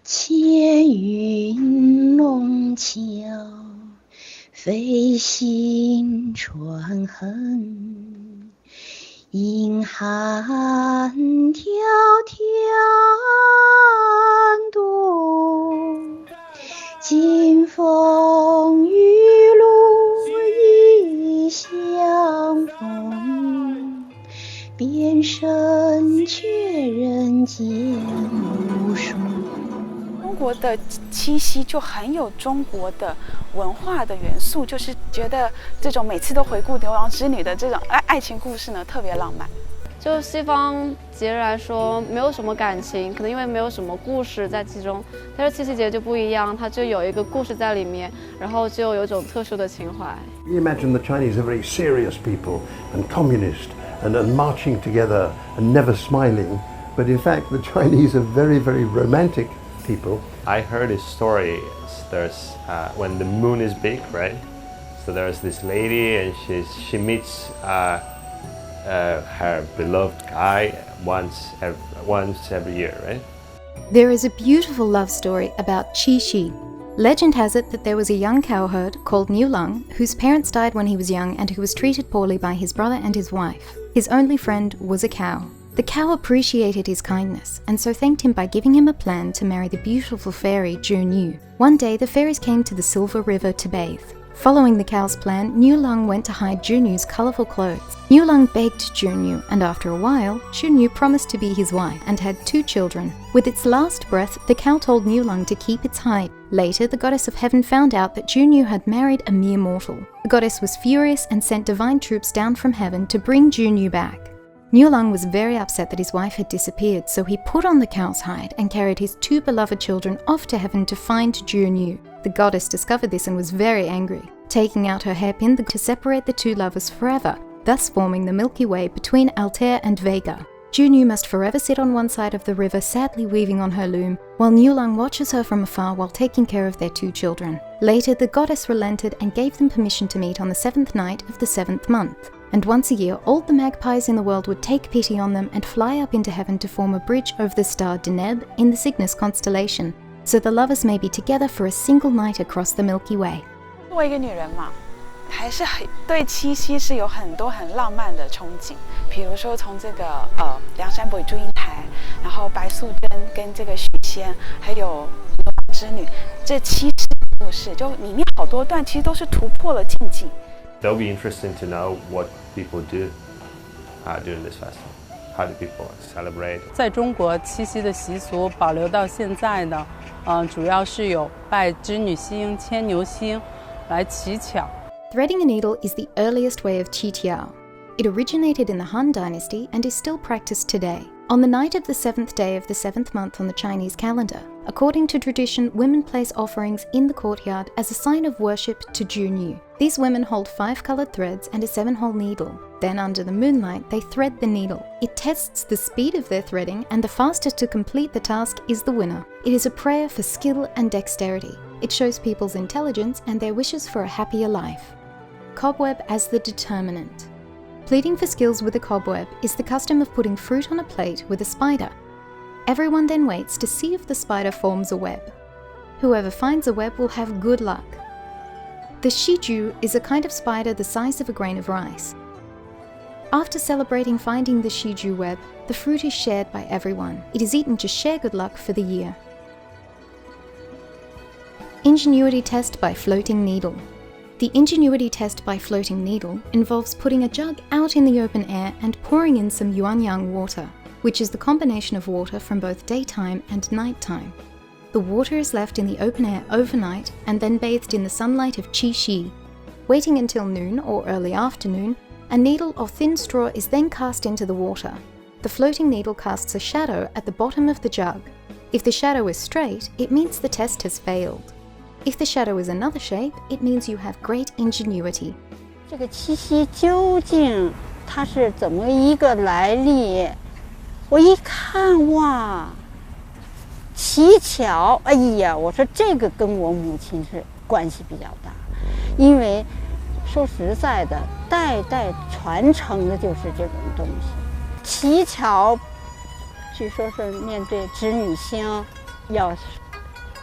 千云龙桥，飞行船横，银汉迢迢多，金风玉露一相逢，便胜却人间无数。中国的七夕就很有中国的文化的元素，就是觉得这种每次都回顾牛郎织女的这种爱情故事呢，特别浪漫。就西方节日来说，没有什么感情，可能因为没有什么故事在其中。但是七夕节就不一样，它就有一个故事在里面，然后就有一种特殊的情怀。You imagine the Chinese are very serious people and communist and marching together and never smiling, but in fact the Chinese are very, very romantic people. I heard a story. There's when the moon is big, right? So there's this lady, and she meets her beloved guy once every year, right? There is a beautiful love story about QiXi. Legend has it that there was a young cowherd called Niulang whose parents died when he was young and who was treated poorly by his brother and his wife. His only friend was a cow. The cow appreciated his kindness and so thanked him by giving him a plan to marry the beautiful fairy Zhu. One day the fairies came to the Silver River to bathe. Following the cow's plan, Niulang went to hide Zhu's colourful clothes. Niulang begged Zhu, and after a while, Zhu promised to be his wife and had 2 children. With its last breath, the cow told Niulang to keep its hide. Later, the goddess of heaven found out that Zhu had married a mere mortal. The goddess was furious and sent divine troops down from heaven to bring Zhu back. Niulang was very upset that his wife had disappeared, so he put on the cow's hide and carried his 2 beloved children off to heaven to find Zhu. The goddess discovered this and was very angry, taking out her hairpin to separate the 2 lovers forever, thus forming the Milky Way between Altair and Vega. Zhu must forever sit on one side of the river, sadly weaving on her loom, while Niulang watches her from afar while taking care of their 2 children. Later, the goddess relented and gave them permission to meet on the 7th night of the 7th month. And once a year, all the magpies in the world would take pity on them and fly up into heaven to form a bridge over the star Deneb in the Cygnus constellation, so the lovers may be together for a single night across the Milky Way. 作为一个女人嘛，还是对七夕是有很多很浪漫的憧憬。比如说从这个梁山伯与祝英台，然后白素贞跟这个许仙，还有牛郎织女，这七世故事，就里面好多段其实都是突破了禁忌。It'll be interesting to know what people do during this festival. How do people celebrate? 在中国，七夕的习俗保留到现在呢，主要是有拜织女星、牵牛星来乞巧。Threading a needle is the earliest way of qitiao. It originated in the Han Dynasty and is still practiced today. On the night of the 7th day of the 7th month on the Chinese calendar, according to tradition, women place offerings in the courtyard as a sign of worship to Zhu. These women hold 5 coloured threads and a 7-hole needle. Then under the moonlight, they thread the needle. It tests the speed of their threading, and the fastest to complete the task is the winner. It is a prayer for skill and dexterity. It shows people's intelligence and their wishes for a happier life. Cobweb as the determinant. Pleading for skills with a cobweb is the custom of putting fruit on a plate with a spider. Everyone then waits to see if the spider forms a web. Whoever finds a web will have good luck. The shiju is a kind of spider the size of a grain of rice. After celebrating finding the shiju web, the fruit is shared by everyone. It is eaten to share good luck for the year. Ingenuity test by floating needle. The ingenuity test by floating needle involves putting a jug out in the open air and pouring in some yuanyang water, which is the combination of water from both daytime and nighttime. The water is left in the open air overnight and then bathed in the sunlight of QiXi. Waiting until noon or early afternoon, a needle or thin straw is then cast into the water. The floating needle casts a shadow at the bottom of the jug. If the shadow is straight, it means the test has failed. If the shadow is another shape, it means you have great ingenuity. 这个七夕究竟它是怎么一个来历？我一看哇，乞巧，哎呀，我说这个跟我母亲是关系比较大，因为说实在的，代代传承的就是这种东西。乞巧，据说是面对织女星，要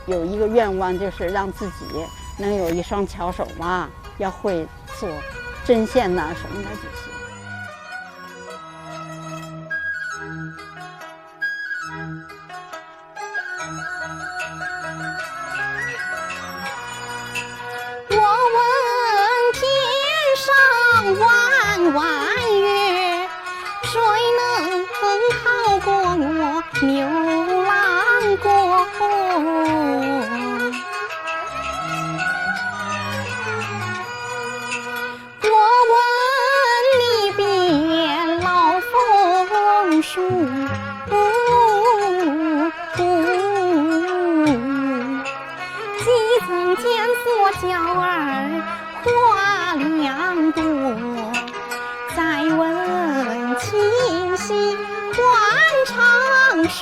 有一个愿望，就是让自己能有一双巧手嘛，要会做针线呐、什么的这些。我问天上弯弯月，谁能好过我牛郎国？我问你遍老枫树，几曾见所娇儿花两朵？再问清溪换长水。